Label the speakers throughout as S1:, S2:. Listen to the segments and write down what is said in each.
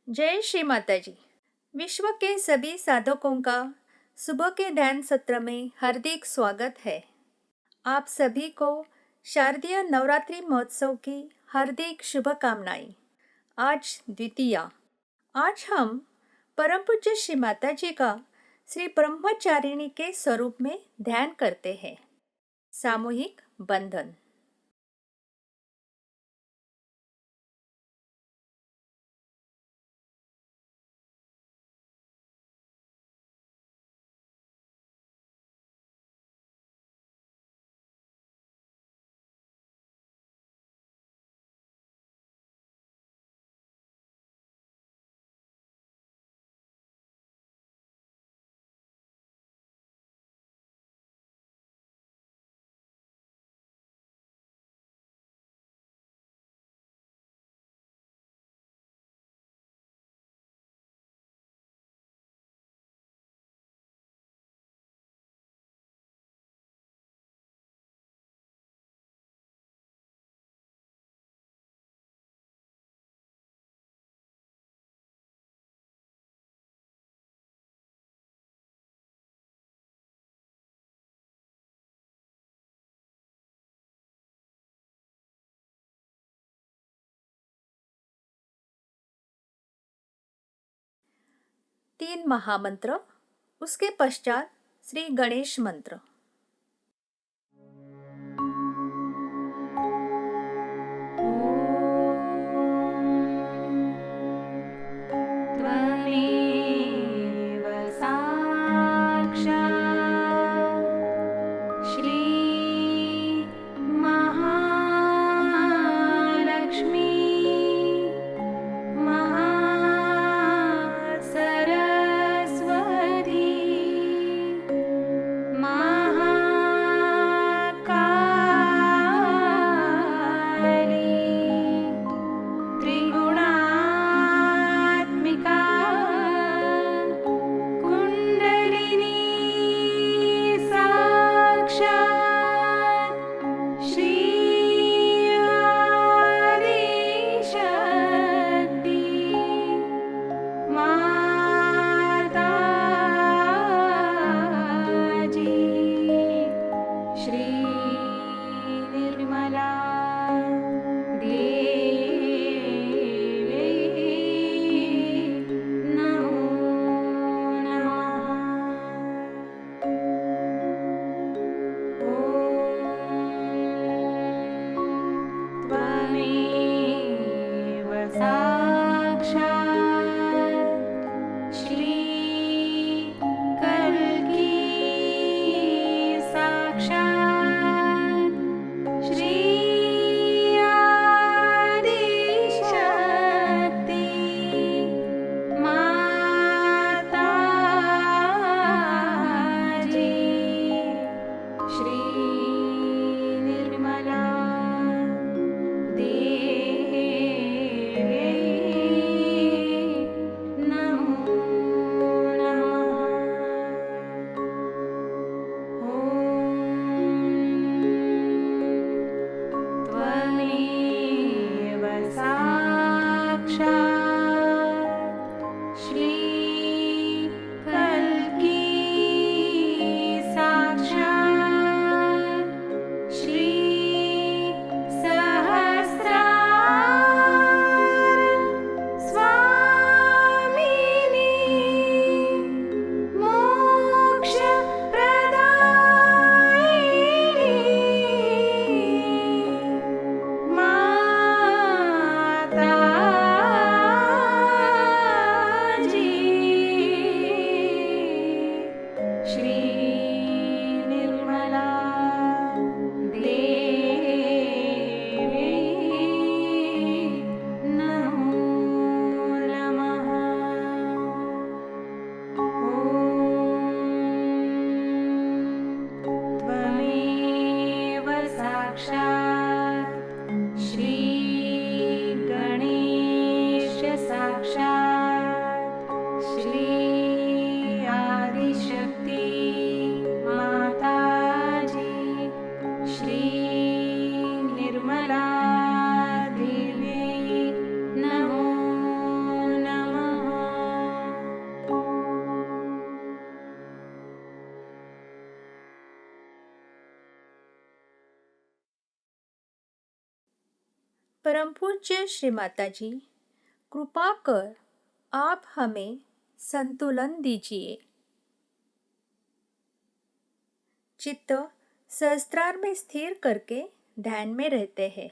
S1: जय श्री माता जी। विश्व के सभी साधकों का सुबह के ध्यान सत्र में हार्दिक स्वागत है। आप सभी को शारदीय नवरात्रि महोत्सव की हार्दिक शुभकामनाएं। आज द्वितीया। आज हम परम पूज्य श्री माता जी का श्री ब्रह्मचारिणी के स्वरूप में ध्यान करते हैं। सामूहिक बंधन। तीन महामंत्र, उसके पश्चात श्री गणेश मंत्र।
S2: त्वमेव साक्षात् श्री महालक्ष्मी महासरस्वती महाकाली त्रिगुणात्मिका
S1: परम पूज्य श्री माता जी, कृपा कर आप हमें संतुलन दीजिए। चित्त सहस्त्रार में स्थिर करके ध्यान में रहते हैं।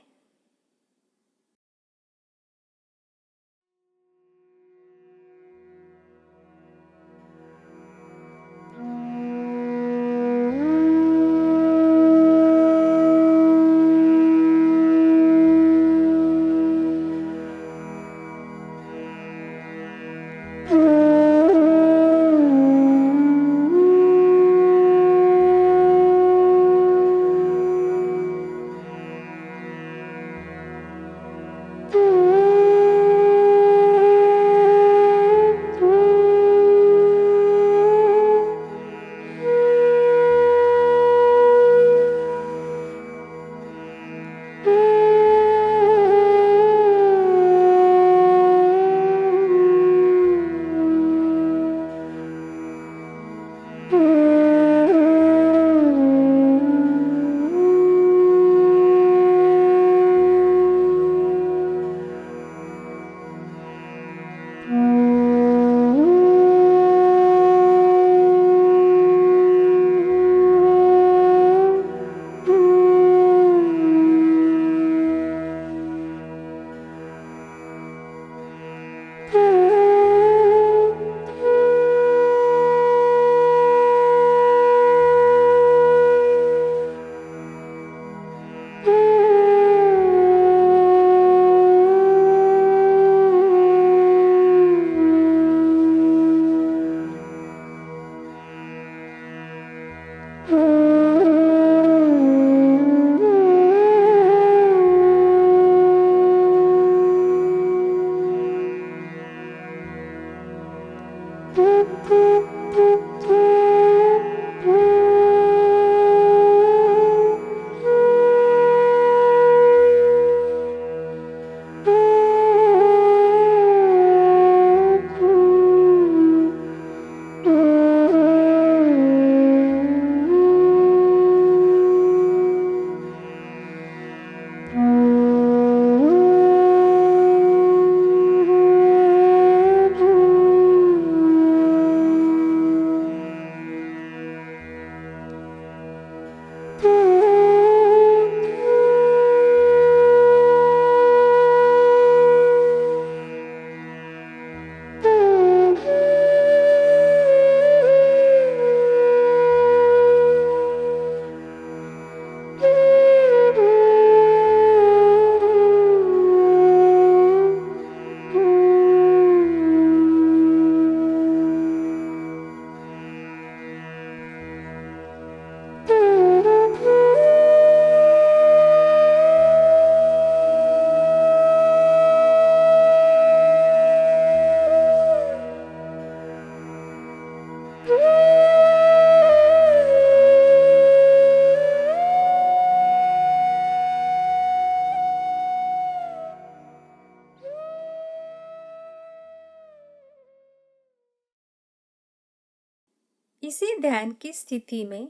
S1: इसी ध्यान की स्थिति में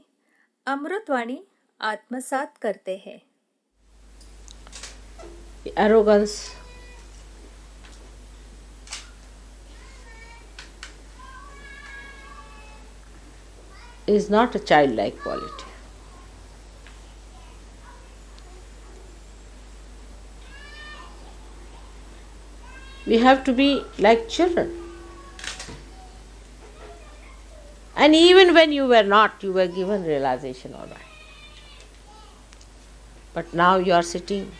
S1: अमृतवाणी आत्मसात करते हैं।
S3: Arrogance is not a childlike quality. We have to be like children. And even when you were not, you were given realization, all right. But now you are sitting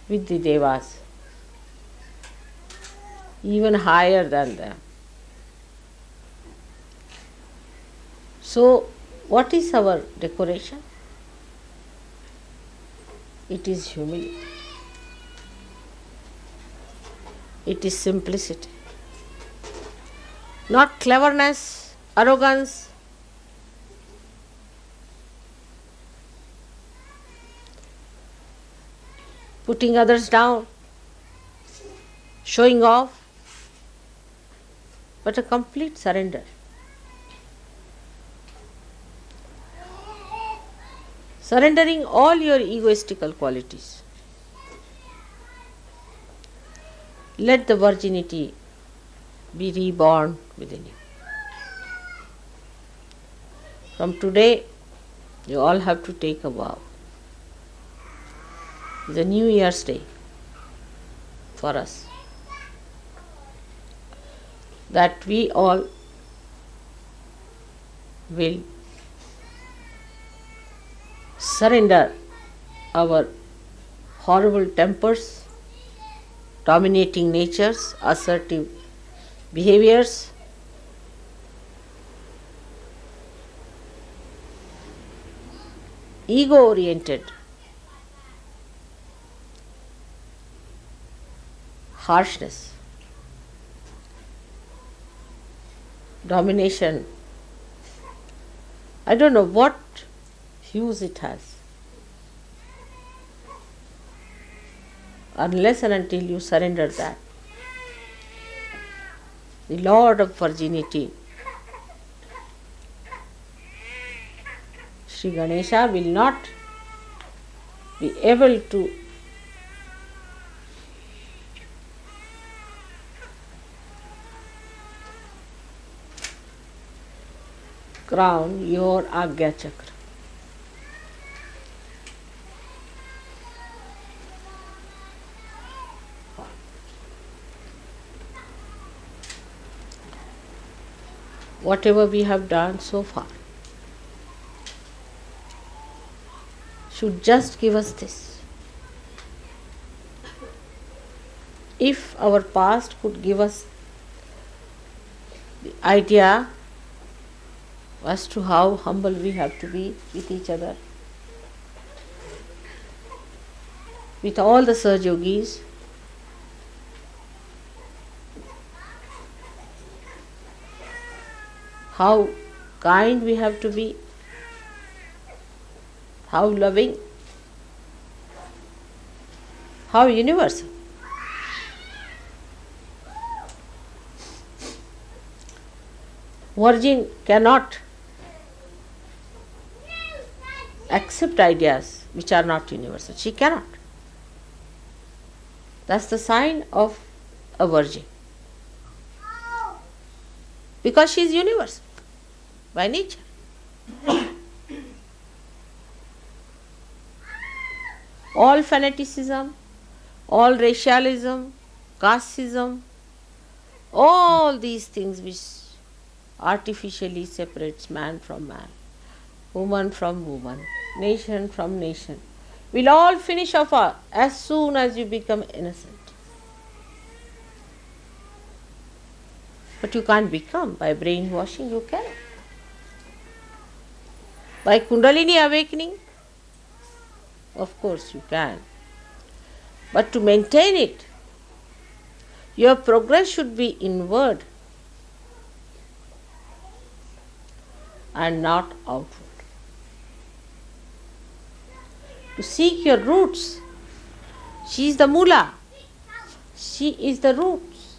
S3: with the Devas, even higher than them. So, what is our decoration? It is humility. It is simplicity. Not cleverness, arrogance. Putting others down, showing off, but a complete surrender. Surrendering all your egoistical qualities. let the virginity be reborn within you. From today, you all have to take a vow. It's a New Year's Day for us, that we all will surrender our horrible tempers, dominating natures, assertive behaviors, ego-oriented harshness, domination. I don't know what hues it has. Unless and until you surrender that, the Lord of Virginity, Shri Ganesha, will not be able to crown your Agya Chakra. Whatever we have done so far should just give us this. If our past could give us the idea as to how humble we have to be with each other, with all the Saj Yogis, how kind we have to be, how loving, how universal. Virgin cannot accept ideas which are not universal. She cannot. That's the sign of a virgin. Because she is universal by nature. All fanaticism, all racialism, casteism, all these things which artificially separates man from man, woman from woman, nation from nation, will all finish off as soon as you become innocent. But you can't become by brainwashing, you cannot. By Kundalini awakening, of course you can. But to maintain it, your progress should be inward and not outward. To seek your roots. She is the Mula. She is the roots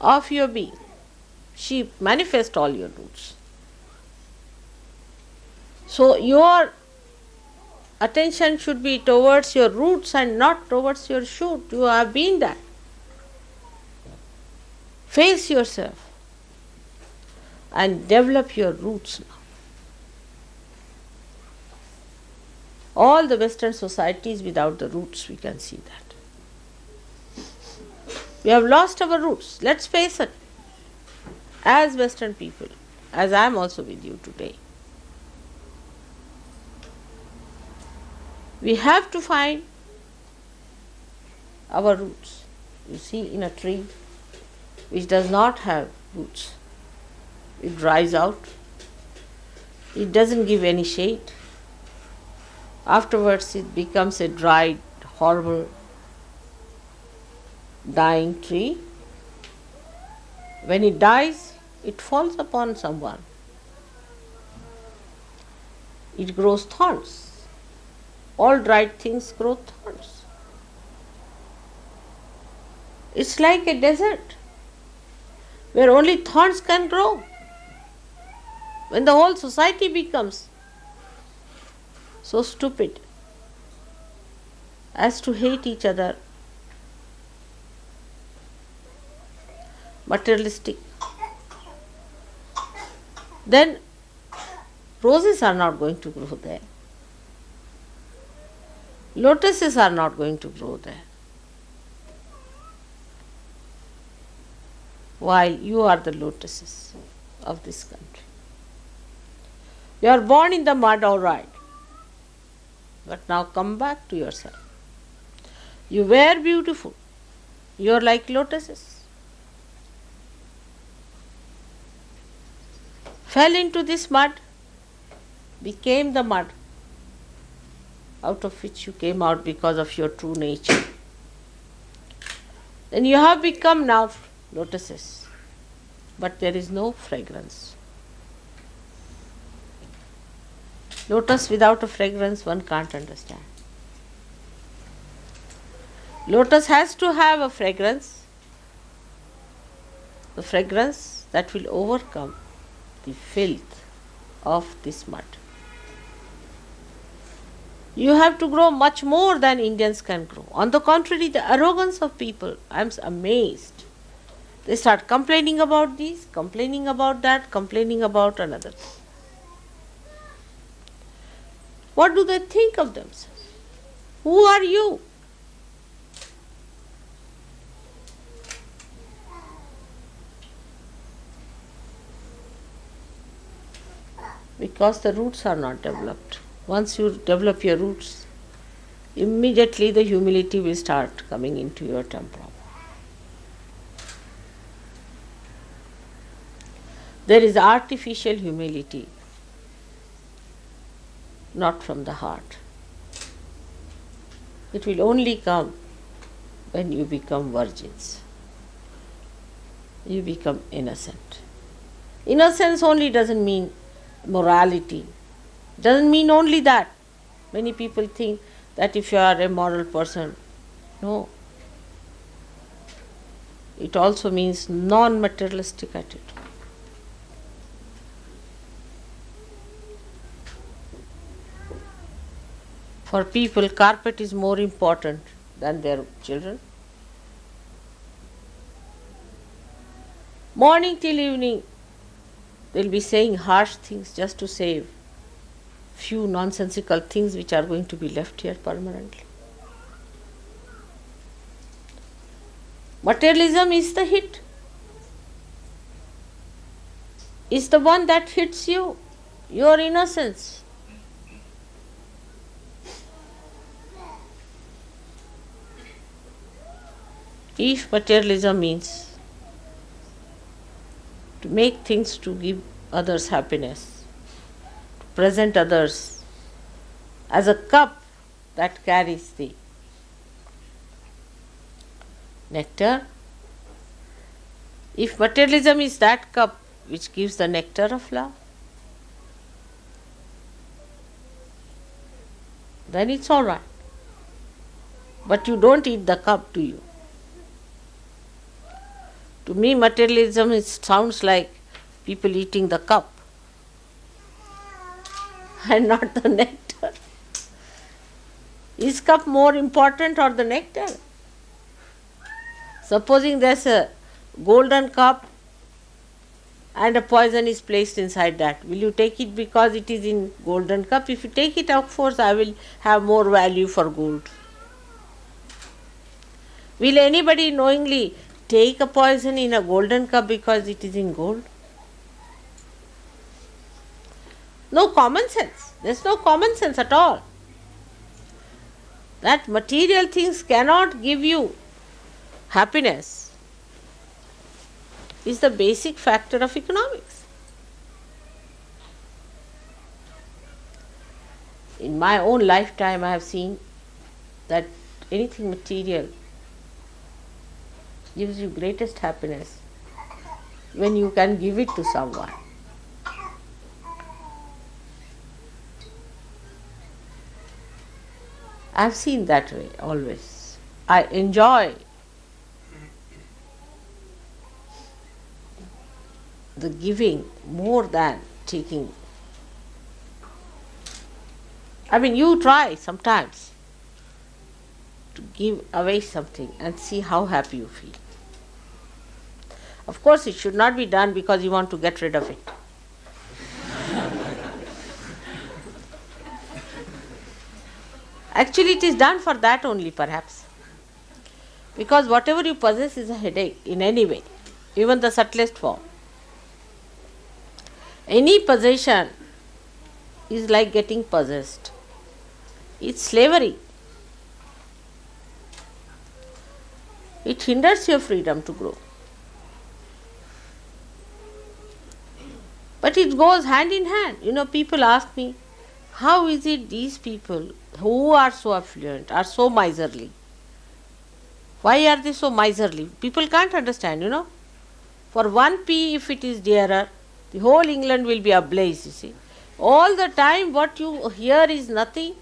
S3: of your being. She manifests all your roots. So your attention should be towards your roots and not towards your shoot. You have been that. Face yourself and develop your roots now. All the Western societies without the roots, we can see that. We have lost our roots. Let's face it. As Western people, as I am also with you today, we have to find our roots. You see, in a tree which does not have roots, it dries out, it doesn't give any shade. Afterwards it becomes a dried, horrible, dying tree. When it dies, it falls upon someone. It grows thorns. All dried things grow thorns. It's like a desert where only thorns can grow. When the whole society becomes so stupid as to hate each other, materialistic, then roses are not going to grow there. Lotuses are not going to grow there. While you are the lotuses of this country. You are born in the mud, all right. But now come back to yourself. You were beautiful. You are like lotuses. Fell into this mud, became the mud, out of which you came out because of your true nature. Then you have become now lotuses, but there is no fragrance. Lotus without a fragrance one can't understand. Lotus has to have a fragrance, the fragrance that will overcome the filth of this mud. You have to grow much more than Indians can grow. On the contrary, the arrogance of people, I am amazed. They start complaining about this, complaining about that, complaining about another thing. What do they think of themselves? Who are you? Because the roots are not developed. Once you develop your roots, immediately the humility will start coming into your temple. There is artificial humility, not from the heart. It will only come when you become virgins. You become innocent. Innocence only doesn't mean morality. Doesn't mean only that. Many people think that if you are a moral person, no. It also means non-materialistic attitude. For people, carpet is more important than their children. Morning till evening, they'll be saying harsh things just to save few nonsensical things which are going to be left here permanently. Materialism is the hit. Is the one that hits you, your innocence. If materialism means to make things to give others happiness, to present others as a cup that carries the nectar, if materialism is that cup which gives the nectar of love, then it's all right. But you don't eat the cup, do you? To me, materialism sounds like people eating the cup and not the nectar. Is cup more important or the nectar? Supposing there's a golden cup and a poison is placed inside that, will you take it because it is in golden cup? If you take it, of course, I will have more value for gold. Will anybody knowingly take a poison in a golden cup because it is in gold? No common sense. There's no common sense at all. That material things cannot give you happiness is the basic factor of economics. In my own lifetime, I have seen that anything material gives you greatest happiness when you can give it to someone. I have seen that way always. I enjoy the giving more than taking. I mean, you try sometimes. to give away something and see how happy you feel. Of course, it should not be done because you want to get rid of it. Actually, it is done for that only, perhaps. Because whatever you possess is a headache in any way, even the subtlest form. Any possession is like getting possessed. It's slavery. It hinders your freedom to grow. But it goes hand in hand. People ask me, how is it these people who are so affluent are so miserly? Why are they so miserly? People can't understand, For 1p, if it is dearer, the whole England will be ablaze, you see. All the time what you hear is nothing,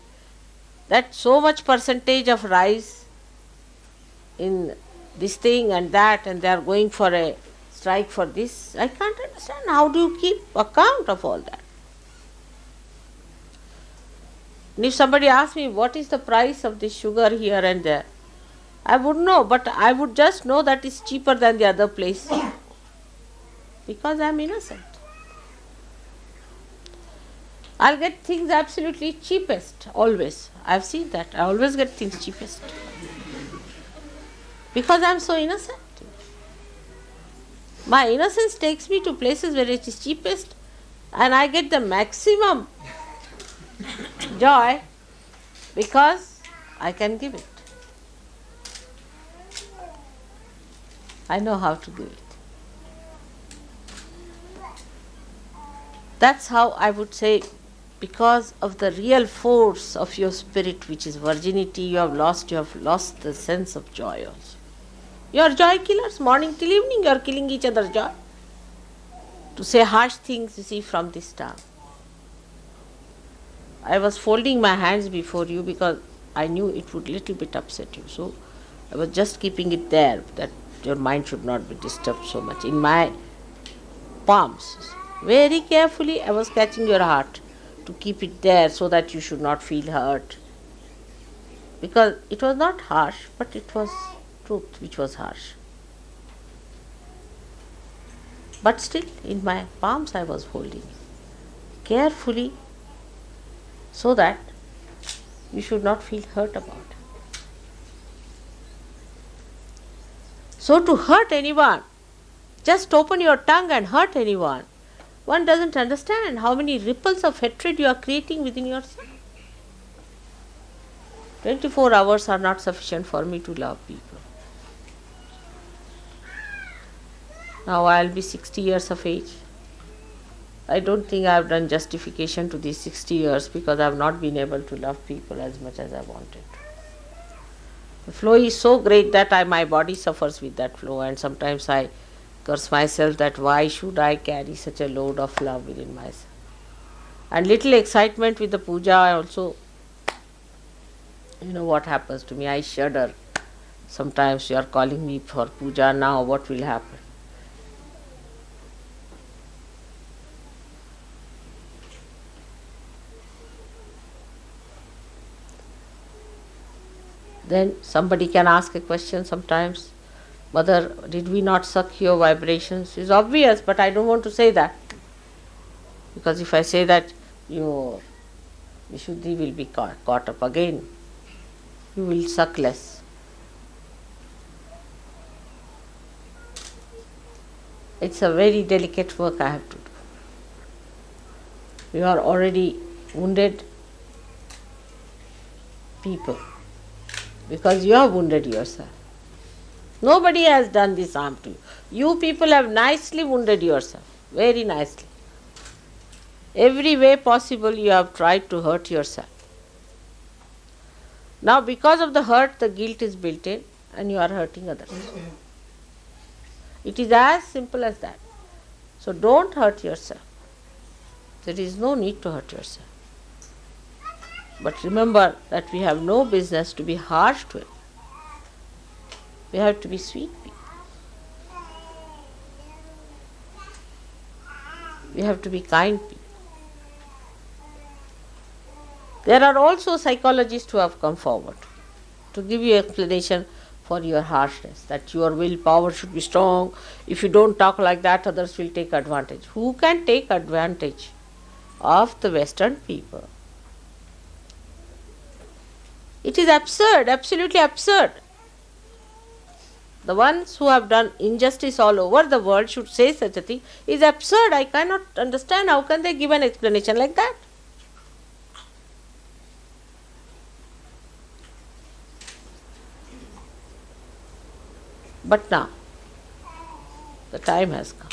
S3: that so much percentage of rise in this thing and that, and they are going for a strike for this. I can't understand. How do you keep account of all that? And if somebody asks me what is the price of this sugar here and there, I would know, but I would just know that it's cheaper than the other place because I am innocent. I'll get things absolutely cheapest, always. I've seen that. I always get things cheapest because I'm so innocent. My innocence takes me to places where it is cheapest and I get the maximum joy because I can give it. I know how to give it. That's how I would say, because of the real force of your spirit, which is virginity, you have lost the sense of joy also. You are joy killers. Morning till evening you are killing each other's joy. To say harsh things, you see, from this tongue. I was folding my hands before you because I knew it would little bit upset you. So I was just keeping it there, that your mind should not be disturbed so much. In my palms, very carefully I was catching your heart to keep it there so that you should not feel hurt. Because it was not harsh, but it was truth which was harsh. But still, in my palms I was holding it carefully so that you should not feel hurt about it. So to hurt anyone, just open your tongue and hurt anyone, one doesn't understand how many ripples of hatred you are creating within yourself. 24 hours are not sufficient for me to love people. Now I will be 60 years of age. I don't think I have done justification to these 60 years because I have not been able to love people as much as I wanted. The flow is so great that my body suffers with that flow, and sometimes I curse myself that why should I carry such a load of love within myself. And little excitement with the puja also, what happens to me, I shudder. Sometimes you are calling me for puja now, what will happen? Then somebody can ask a question sometimes, Mother, did we not suck your vibrations? It's obvious, but I don't want to say that. Because if I say that, your Vishuddhi will be caught up again. You will suck less. It's a very delicate work I have to do. You are already wounded people because you have wounded yourself. Nobody has done this harm to you. You people have nicely wounded yourself, very nicely. Every way possible you have tried to hurt yourself. Now because of the hurt, the guilt is built in and you are hurting others. It is as simple as that. So don't hurt yourself. There is no need to hurt yourself. But remember that we have no business to be harsh to it. We have to be sweet people. We have to be kind people. There are also psychologists who have come forward to give you explanation for your harshness, that your willpower should be strong. If you don't talk like that, others will take advantage. Who can take advantage of the Western people? It is absurd, absolutely absurd. The ones who have done injustice all over the world should say such a thing. Is absurd. I cannot understand how can they give an explanation like that. But now, the time has come.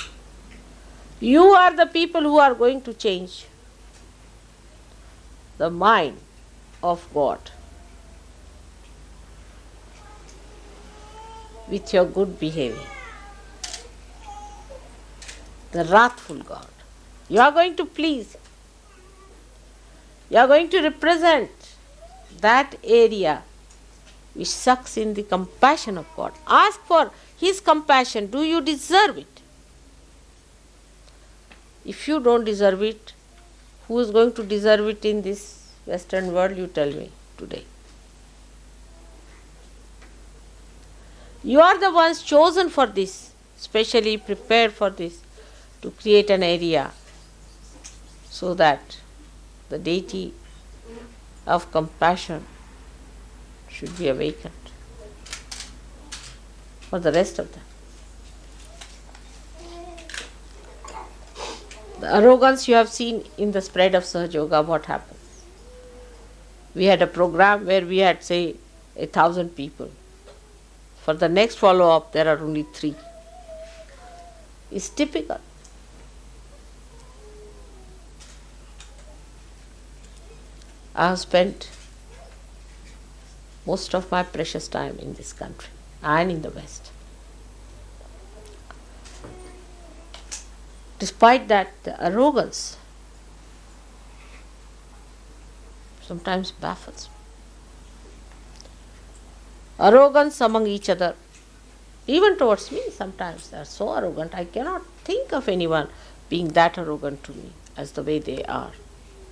S3: You are the people who are going to change the mind of God with your good behavior. The wrathful God. You are going to please. You are going to represent that area which sucks in the compassion of God. Ask for His compassion. Do you deserve it? If you don't deserve it, who is going to deserve it in this Western world? You tell me today. You are the ones chosen for this, specially prepared for this, to create an area so that the deity of compassion should be awakened for the rest of them. The arrogance you have seen in the spread of Sahajayoga, what happens? We had a program where we had, say, 1,000 people. For the next follow-up, there are only 3. It's typical. I have spent most of my precious time in this country and in the West. Despite that, the arrogance sometimes baffles me. Arrogance among each other, even towards me sometimes they are so arrogant. I cannot think of anyone being that arrogant to me as the way they are,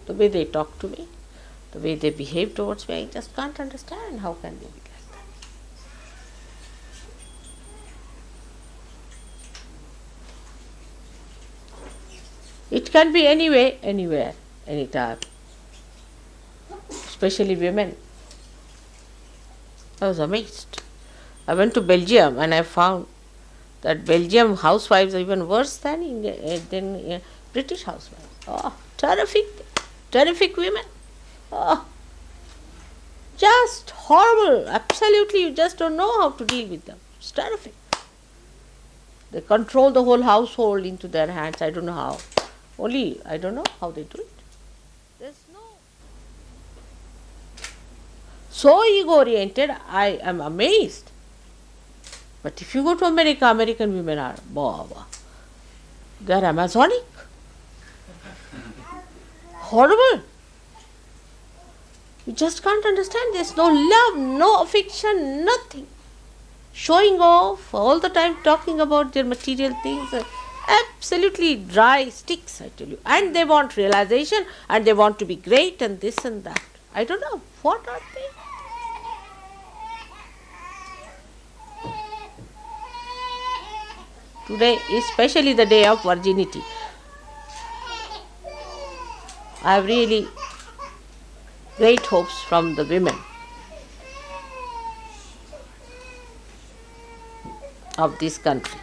S3: the way they talk to me, the way they behave towards me. I just can't understand how can they be like that. It can be anyway, anywhere, anytime, especially women. I was amazed. I went to Belgium and I found that Belgium housewives are even worse than British housewives. Oh, terrific women. Oh, just horrible. Absolutely, you just don't know how to deal with them. It's terrific. They control the whole household into their hands. I don't know how. Only I don't know how they do it. There's no. So ego-oriented, I am amazed. But if you go to America, American women are, they are Amazonic. Horrible. You just can't understand. There's no love, no affection, nothing. Showing off, all the time talking about their material things. Absolutely dry sticks, I tell you. And they want realization and they want to be great and this and that. I don't know. What are they? Today is especially the day of virginity. I have really great hopes from the women of this country.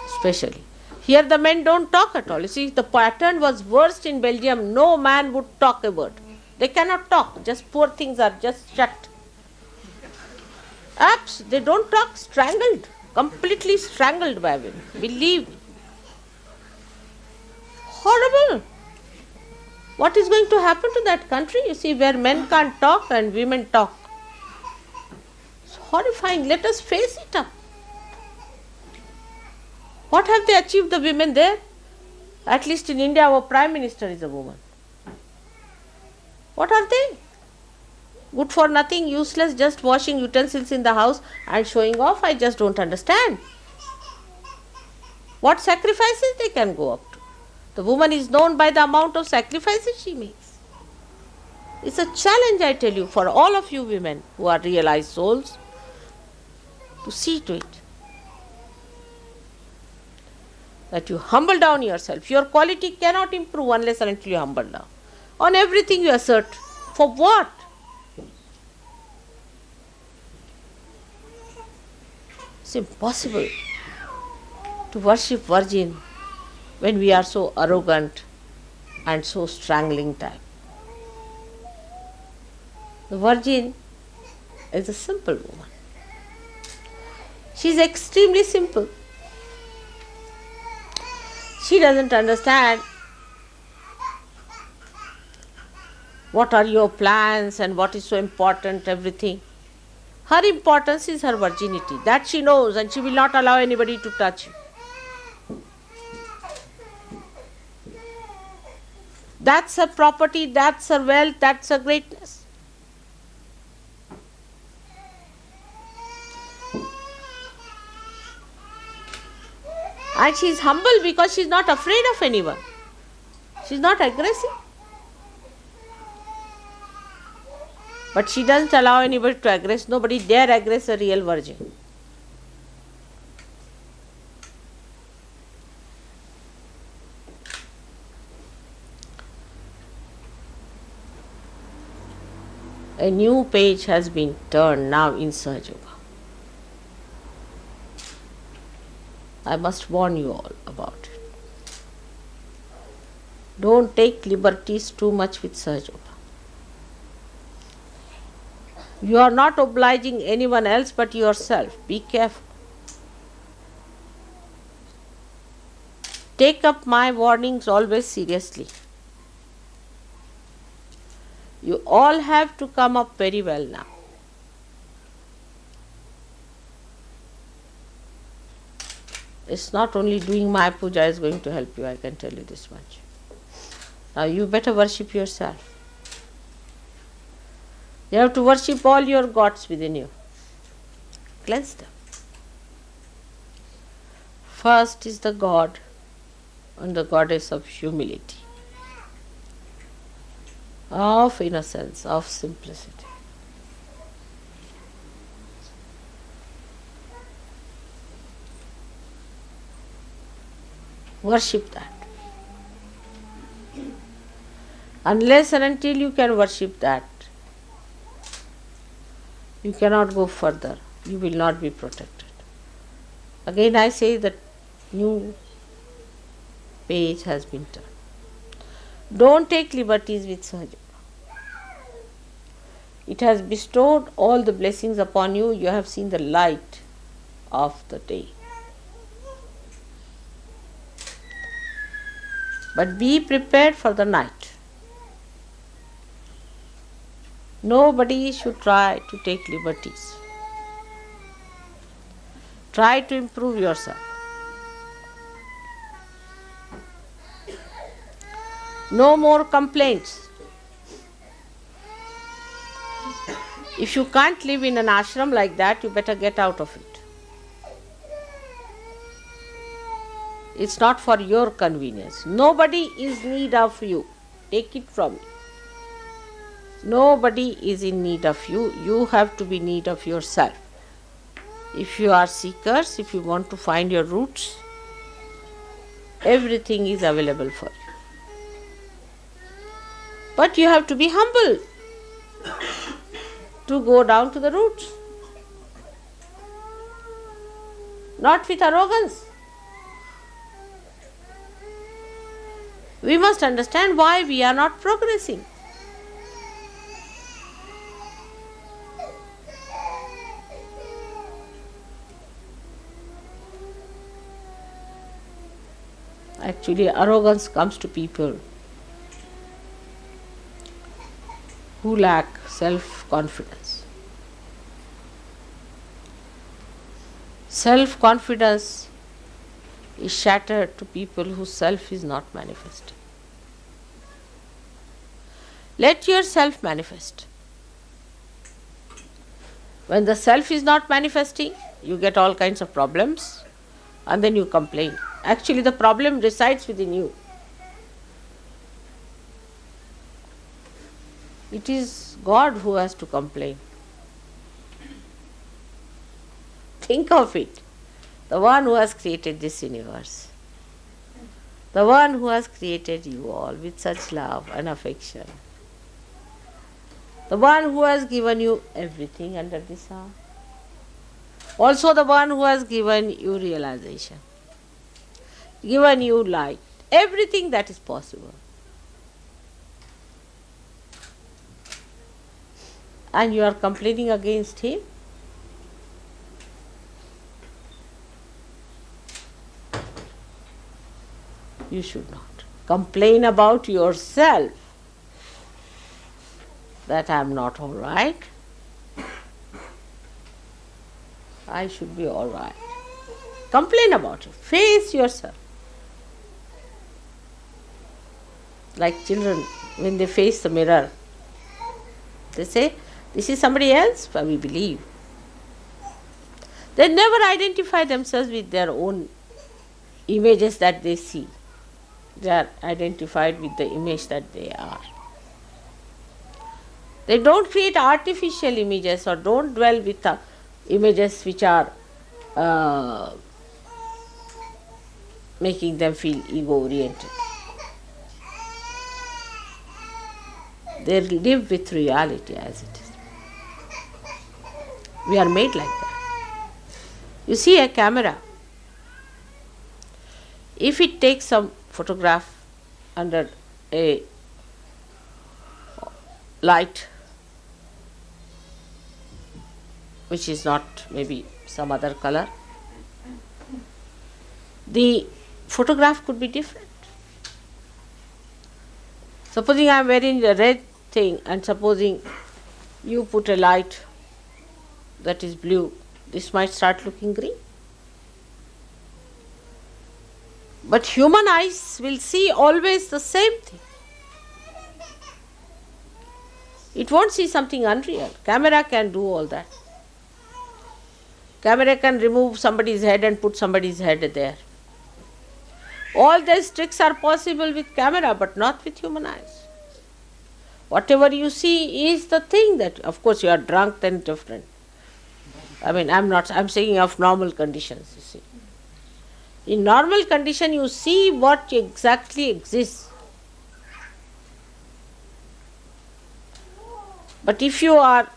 S3: Especially. Here the men don't talk at all. You see, the pattern was worst in Belgium. No man would talk a word. They cannot talk. Just poor things are just shut. They don't talk, strangled. Completely strangled by women. Believe me. Horrible. What is going to happen to that country? You see, where men can't talk and women talk. It's horrifying. Let us face it up. What have they achieved, the women there? At least in India, our Prime Minister is a woman. What are they? Good for nothing, useless, just washing utensils in the house and showing off. I just don't understand. What sacrifices they can go up to. The woman is known by the amount of sacrifices she makes. It's a challenge, I tell you, for all of you women who are realized souls to see to it that you humble down yourself. Your quality cannot improve unless and until you humble down. On everything you assert. For what? It's impossible to worship Virgin when we are so arrogant and so strangling type. The Virgin is a simple woman. She is extremely simple. She doesn't understand what are your plans and what is so important, everything. Her importance is her virginity. That she knows, and she will not allow anybody to touch you. That's her property, that's her wealth, that's her greatness. And she is humble because she is not afraid of anyone. She is not aggressive. But she doesn't allow anybody to aggress. Nobody dare aggress a real virgin. A new page has been turned now in Sahajayoga. I must warn you all about it. Don't take liberties too much with Sahajayoga. You are not obliging anyone else but yourself. Be careful. Take up my warnings always seriously. You all have to come up very well now. It's not only doing my puja is going to help you, I can tell you this much. Now you better worship yourself. You have to worship all your gods within you. Cleanse them. First is the God and the goddess of humility, of innocence, of simplicity. Worship that. Unless and until you can worship that, you cannot go further. You will not be protected. Again I say that new page has been turned. Don't take liberties with Sahajayoga. It has bestowed all the blessings upon you. You have seen the light of the day. But be prepared for the night. Nobody should try to take liberties. Try to improve yourself. No more complaints. If you can't live in an ashram like that, you better get out of it. It's not for your convenience. Nobody is in need of you. Take it from me. Nobody is in need of you. You have to be in need of yourself. If you are seekers, if you want to find your roots, everything is available for you. But you have to be humble to go down to the roots. Not with arrogance. We must understand why we are not progressing. Actually, arrogance comes to people who lack self-confidence. Self-confidence is shattered to people whose self is not manifesting. Let yourself manifest. When the self is not manifesting, you get all kinds of problems and then you complain. Actually, the problem resides within you. It is God who has to complain. Think of it. The one who has created this universe. The one who has created you all with such love and affection. The one who has given you everything under the sun. Also the one who has given you realization, given you light, everything that is possible. And you are complaining against him? You should not. Complain about yourself that I am not all right. I should be all right. Complain about it. Face yourself. Like children, when they face the mirror, they say, this is somebody else, but we believe. They never identify themselves with their own images that they see. They are identified with the image that they are. They don't create artificial images or don't dwell with images which are making them feel ego-oriented. They live with reality as it is. We are made like that. You see a camera. If it takes some photograph under a light which is not maybe some other color, the photograph could be different. Supposing I am wearing a red thing and supposing you put a light that is blue, this might start looking green. But human eyes will see always the same thing. It won't see something unreal. Camera can do all that. Camera can remove somebody's head and put somebody's head there. All these tricks are possible with camera, but not with human eyes. Whatever you see is the thing that, of course, you are drunk, then different. I'm saying of normal conditions, you see. In normal condition, you see what exactly exists. But if you are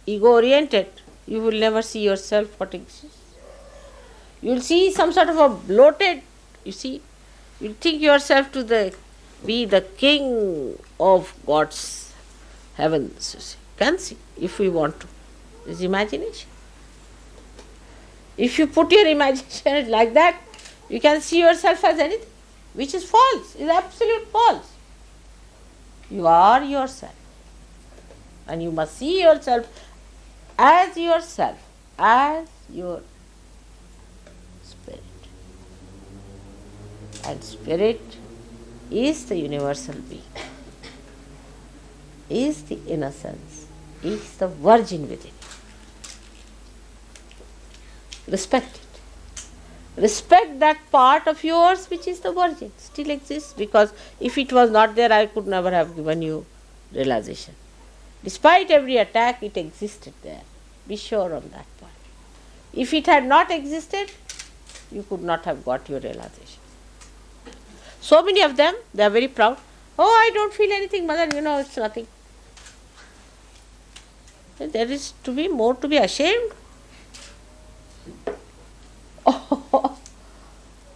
S3: ego-oriented, you will never see yourself what exists. You will see some sort of a bloated, you see, you think yourself to be the king of God's heavens, you see. Can see, if we want to. It's imagination. If you put your imagination like that, you can see yourself as anything, which is false, is absolute false. You are yourself. And you must see yourself, as your spirit. And spirit is the universal being, is the innocence, is the virgin within. Respect it. Respect that part of yours which is the virgin, still exists, because if it was not there, I could never have given you realization. Despite every attack, it existed there. Be sure on that point. If it had not existed, you could not have got your realization. So many of them, they are very proud. Oh, I don't feel anything, mother, it's nothing. There is to be more to be ashamed.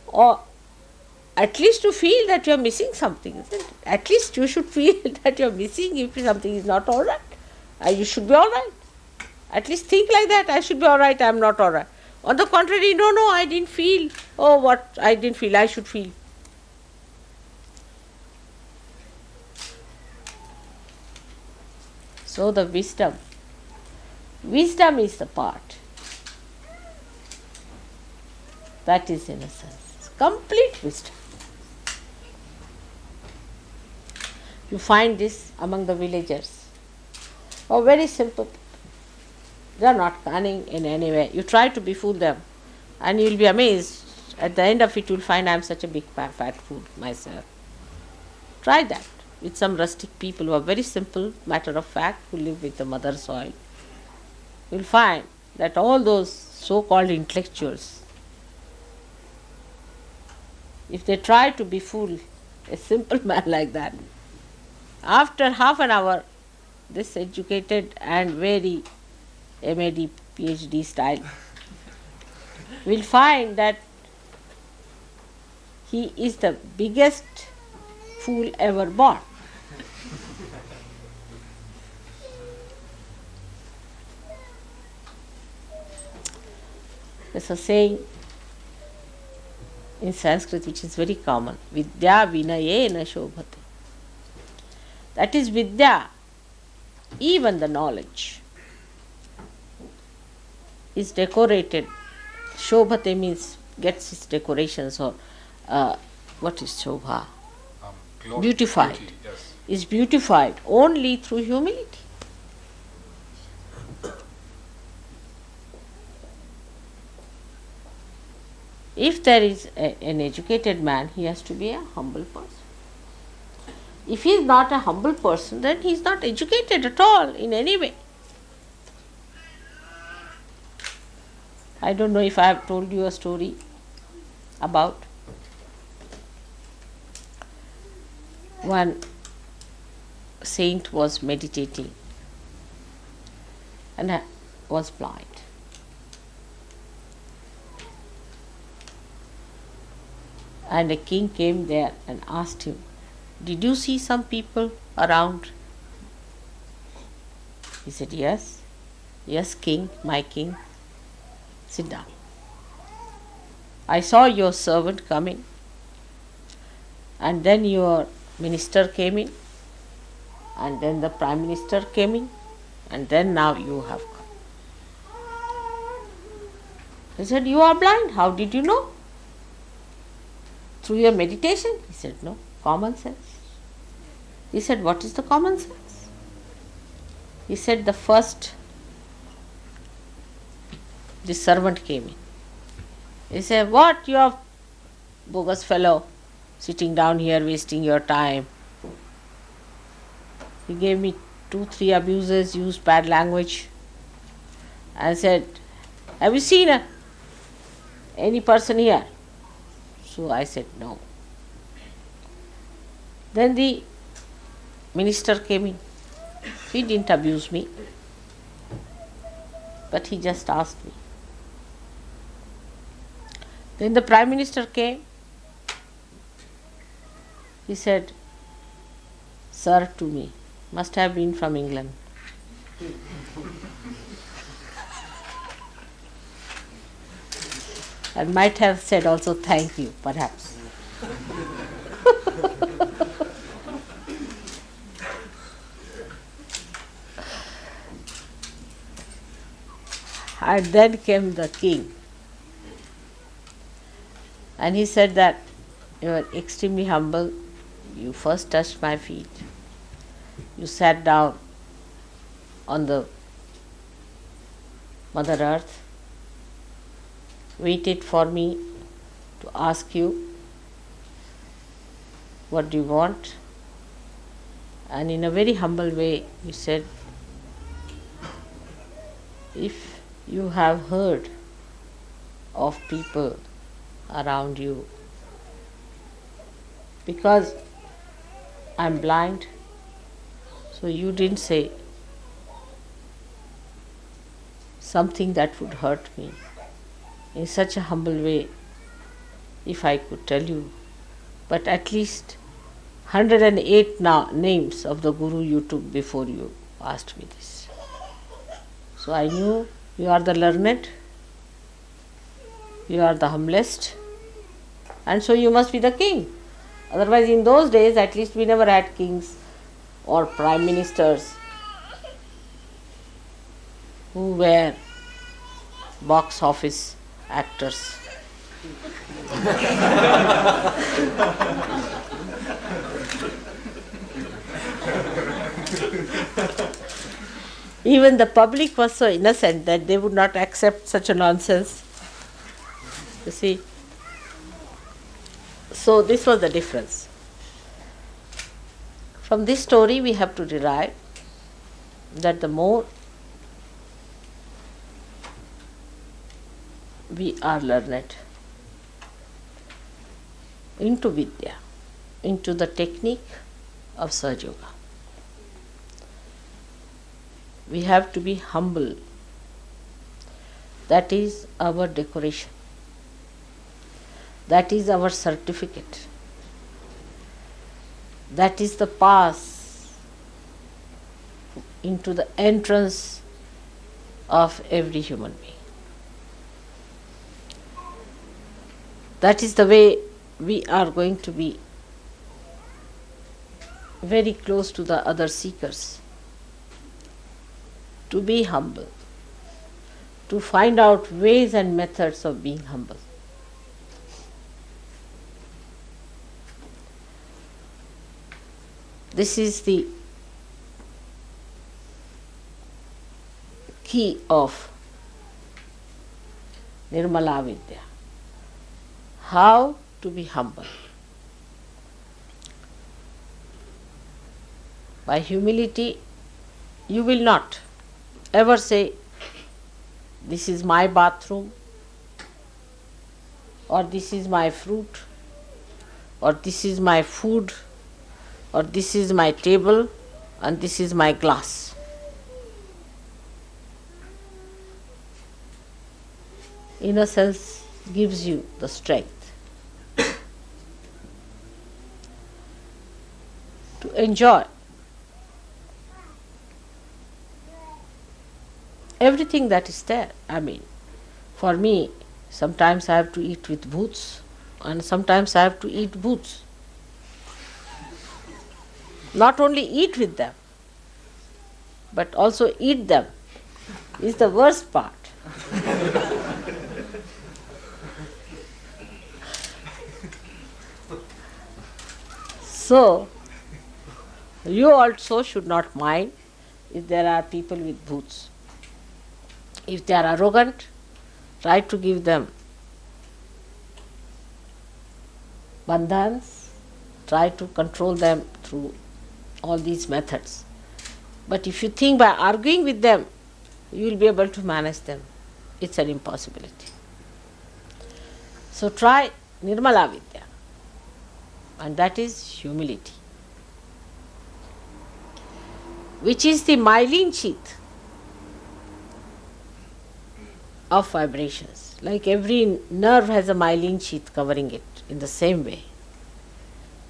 S3: Or at least to feel that you are missing something, isn't it? At least you should feel that you are missing if something is not all right. You should be all right. At least think like that. I should be all right, I am not all right. On the contrary, no, I didn't feel. Oh, what I didn't feel, I should feel. So the wisdom is the part that is innocence, complete wisdom. You find this among the villagers. Oh, very simple. They are not cunning in any way. You try to befool them and you will be amazed. At the end of it, you will find I am such a big fat fool myself. Try that. with some rustic people who are very simple, matter of fact, who live with the mother soil, you will find that all those so-called intellectuals, if they try to befool a simple man like that, after half an hour, this educated and very MAD, PhD style will find that he is the biggest fool ever born. There's a saying in Sanskrit which is very common, Vidya vinayena shobhate. That is Vidya, even the knowledge, is decorated. Shobhate means gets its decorations, or what is Shobha? Beautified.
S4: Beauty, yes.
S3: Is beautified only through humility. If there is an educated man, he has to be a humble person. If he is not a humble person, then he is not educated at all in any way. I don't know if I have told you a story about one saint was meditating and was blind. And a king came there and asked him, "Did you see some people around?" He said, "Yes." "Yes, king, my king. Sit down. I saw your servant coming, and then your minister came in, and then the prime minister came in, and then now you have come." He said, "You are blind. How did you know?" "Through your meditation." He said, "No, common sense." He said, "What is the common sense?" He said, the servant came in. He said, "What, you are bogus fellow, sitting down here wasting your time." He gave me 2-3 abuses, used bad language, and said, "Have you seen any person here?" So I said, "No." Then the minister came in. He didn't abuse me, but he just asked me. Then the prime minister came. He said, "Sir," to me, must have been from England. And might have said also "thank you," perhaps. And then came the king. And he said that you are extremely humble. You first touched my feet. You sat down on the Mother Earth, waited for me to ask you, "What do you want?" And in a very humble way, you said, "If you have heard of people around you, because I'm blind, so you didn't say something that would hurt me in such a humble way, if I could tell you, but at least 108 names of the Guru you took before you asked me this. So I knew you are the learned, you are the humblest, and so you must be the king. Otherwise, in those days, at least we never had kings or prime ministers who were box office actors." Even the public was so innocent that they would not accept such a nonsense. You see? So this was the difference. From this story we have to derive that the more we are learned into Vidya, into the technique of Sahajayoga, we have to be humble. That is our decoration. That is our certificate. That is the pass into the entrance of every human being. That is the way we are going to be very close to the other seekers. To be humble, to find out ways and methods of being humble. This is the key of Nirmala Vidya. How to be humble. By humility, you will not ever say, this is my bathroom, or this is my fruit, or this is my food, or this is my table, and this is my glass. Innocence gives you the strength to enjoy everything that is there. I mean, for me, sometimes I have to eat with boots, and sometimes I have to eat boots. Not only eat with them, but also eat them is the worst part. So, you also should not mind if there are people with boots. If they are arrogant, try to give them bandhans, try to control them through all these methods. But if you think by arguing with them, you will be able to manage them, it's an impossibility. So try Nirmala Vidya, and that is humility, which is the myelin sheath of vibrations. Like every nerve has a myelin sheath covering it, in the same way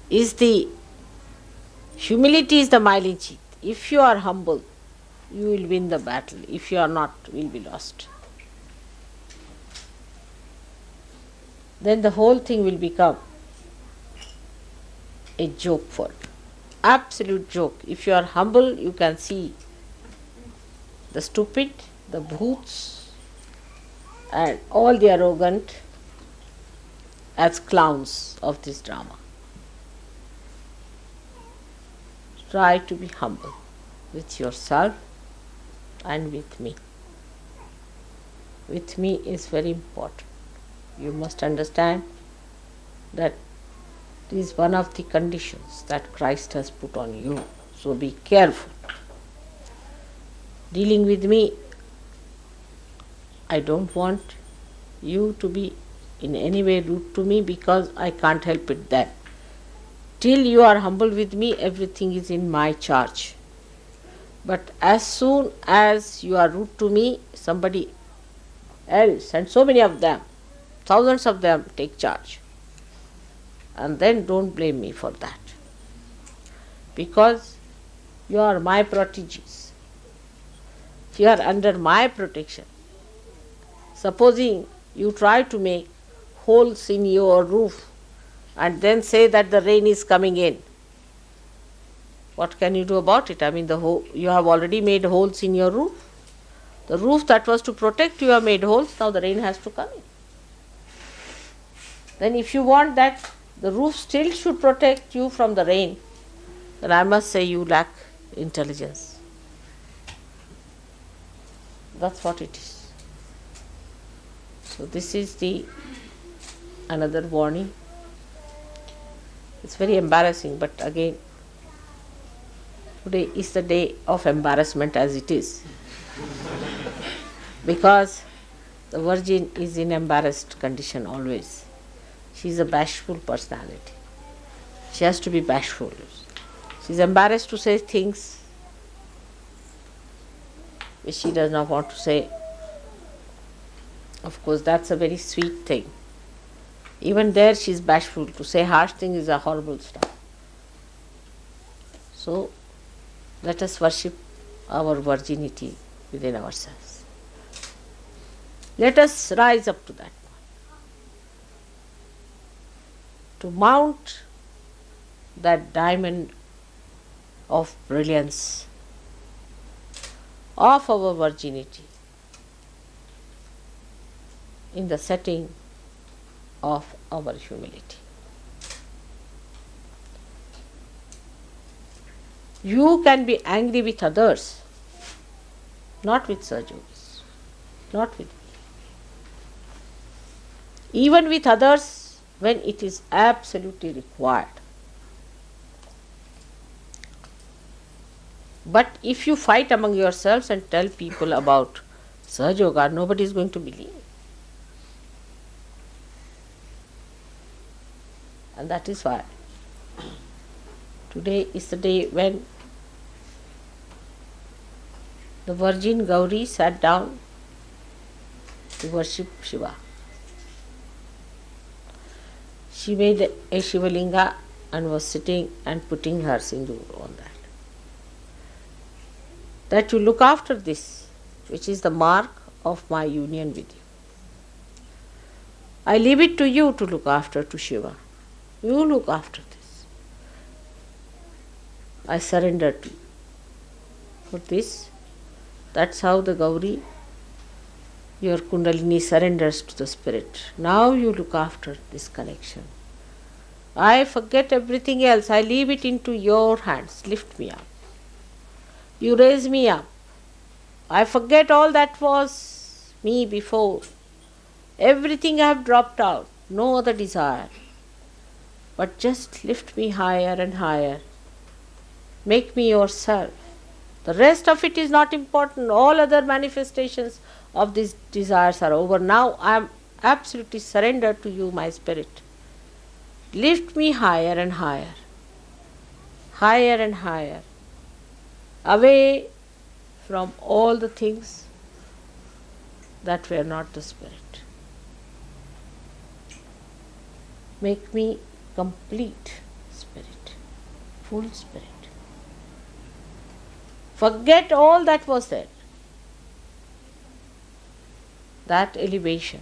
S3: is the humility is the myelin sheath. If you are humble, you will win the battle. If you are not, you will be lost. Then the whole thing will become a joke for you. Absolute joke. If you are humble, you can see the stupid, the bhoots, and all the arrogant as clowns of this drama. Try to be humble with yourself and with me. With me is very important. You must understand that it is one of the conditions that Christ has put on you. So be careful. Dealing with me, I don't want you to be in any way rude to me, because I can't help it then. Till you are humble with me, everything is in my charge. But as soon as you are rude to me, somebody else, and so many of them, thousands of them, take charge. And then don't blame me for that. Because you are my proteges. You are under my protection. Supposing you try to make holes in your roof and then say that the rain is coming in, what can you do about it? I mean, you have already made holes in your roof. The roof that was to protect you have made holes, now the rain has to come in. Then if you want that the roof still should protect you from the rain, then I must say you lack intelligence. That's what it is. So this is another warning. It's very embarrassing, but again, Today is the day of embarrassment as it is. Because the Virgin is in embarrassed condition always. She is a bashful personality. She has to be bashful. She is embarrassed to say things which she does not want to say. Of course, that's a very sweet thing. Even there she is bashful. To say harsh things is a horrible stuff. So, let us worship our virginity within ourselves. Let us rise up to that. To mount that diamond of brilliance of our virginity in the setting of our humility. You can be angry with others, not with Sahajogis, not with me. Even with others when it is absolutely required. But if you fight among yourselves and tell people about Sahajayoga, nobody is going to believe. And that is why today is the day when the Virgin Gauri sat down to worship Shiva. She made a Shivalinga and was sitting and putting her sindoor on that. That you look after this, which is the mark of my union with you. I leave it to you to look after to Shiva. You look after this. I surrender to you. For this, that's how the Gauri, your Kundalini, surrenders to the Spirit. Now you look after this connection. I forget everything else. I leave it into your hands. Lift me up. You raise me up. I forget all that was me before. Everything I have dropped out. No other desire. But just lift me higher and higher. Make me yourself. The rest of it is not important. All other manifestations of these desires are over. Now I am absolutely surrendered to you, my Spirit. Lift me higher and higher. Higher and higher. Away from all the things that were not the Spirit. Make me complete Spirit, full Spirit. Forget all that was there. That elevation,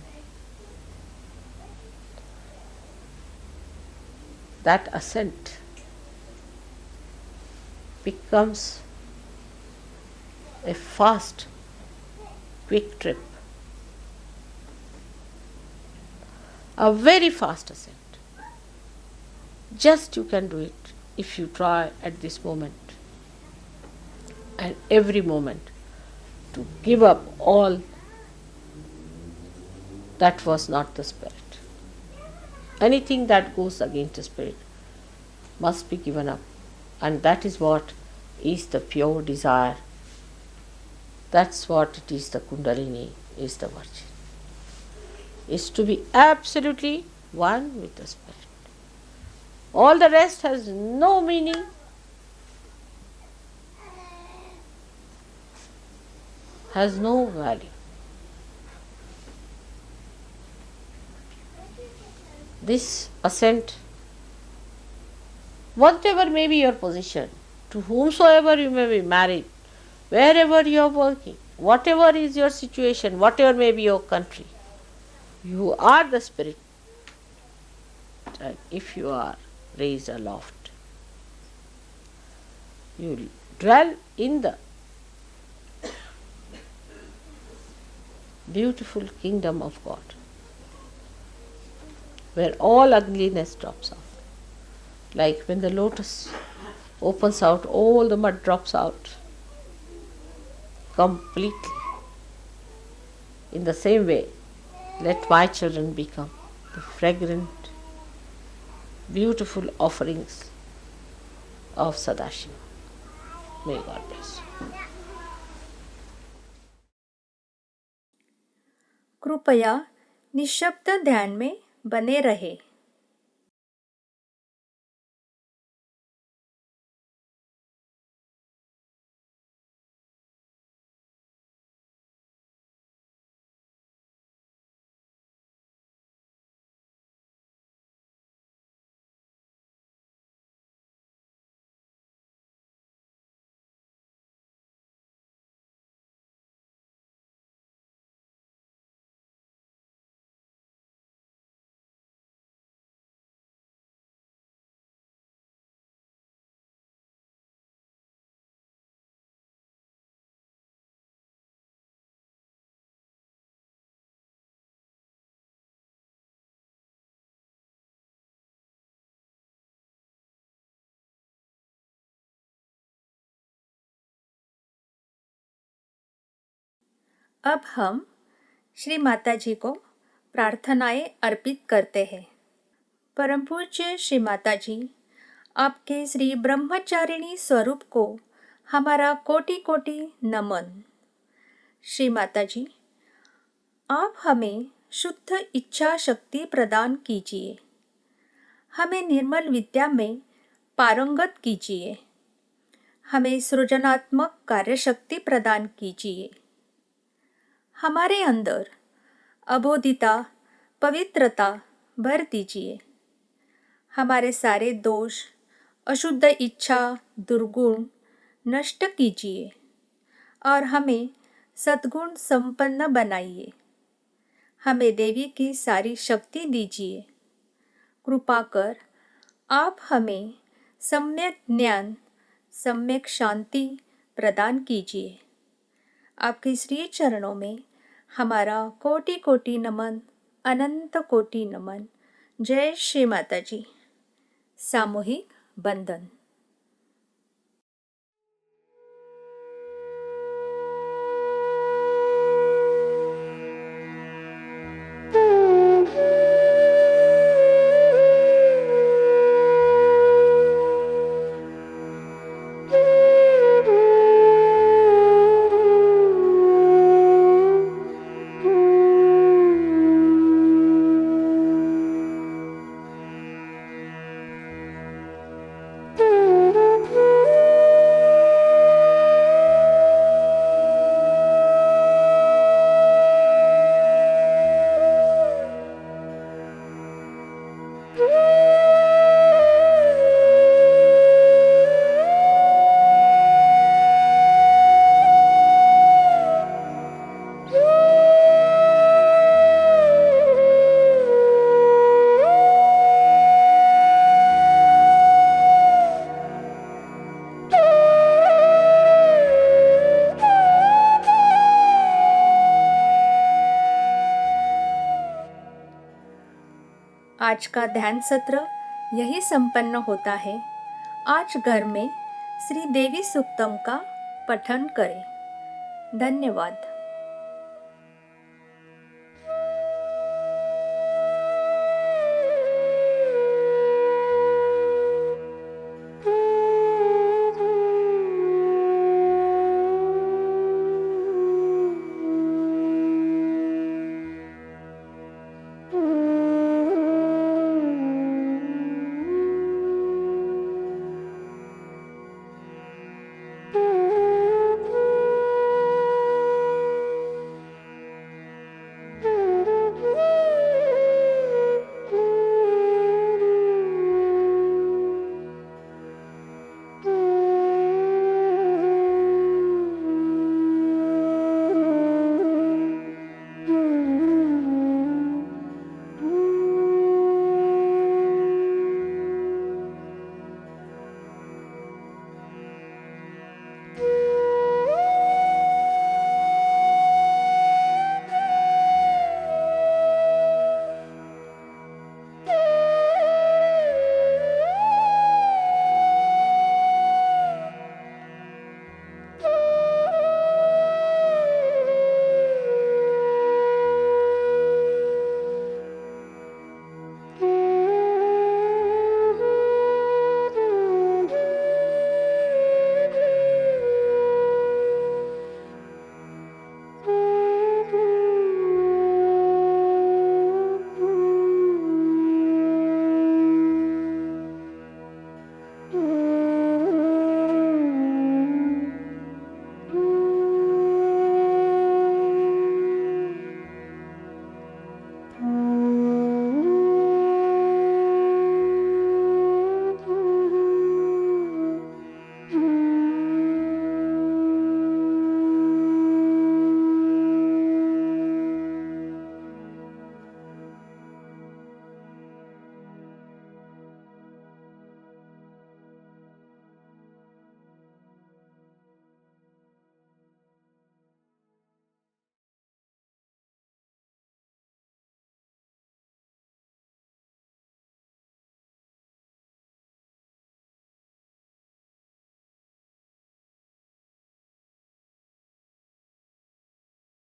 S3: that ascent becomes a fast, quick trip. A very fast ascent. Just you can do it if you try at this moment and every moment to give up all that was not the Spirit. Anything that goes against the Spirit must be given up, and that is what is the pure desire. That's what it is, the Kundalini, is the Virgin. Is to be absolutely one with the Spirit. All the rest has no meaning, has no value. This ascent, whatever may be your position, to whomsoever you may be married, wherever you are working, whatever is your situation, whatever may be your country, you are the Spirit. And if you are raised aloft, you dwell in the beautiful kingdom of God, where all ugliness drops out. Like when the lotus opens out, all the mud drops out completely. In the same way, let my children become the fragrant, beautiful offerings of Sadashiva. May God bless you.
S1: कृपया निःशब्द ध्यान में बने रहे। अब हम श्री माता जी को प्रार्थनाएं अर्पित करते हैं। परम पूज्य श्री माता जी, आपके श्री ब्रह्मचारिणी स्वरूप को हमारा कोटि कोटि नमन। श्री माता जी, आप हमें शुद्ध इच्छा शक्ति प्रदान कीजिए, हमें निर्मल विद्या में पारंगत कीजिए, हमें सृजनात्मक कार्यशक्ति प्रदान कीजिए, हमारे अंदर अबोधिता पवित्रता भर दीजिए, हमारे सारे दोष अशुद्ध इच्छा दुर्गुण नष्ट कीजिए और हमें सद्गुण संपन्न बनाइए, हमें देवी की सारी शक्ति दीजिए। कृपा कर आप हमें सम्यक ज्ञान सम्यक शांति प्रदान कीजिए। आपके श्री चरणों में हमारा कोटि कोटि नमन, अनंत कोटि नमन। जय श्री माता जी। सामूहिक बंदन। आज का ध्यान सत्र यही संपन्न होता है। आज घर में श्री देवी सुक्तम का पठन करें। धन्यवाद।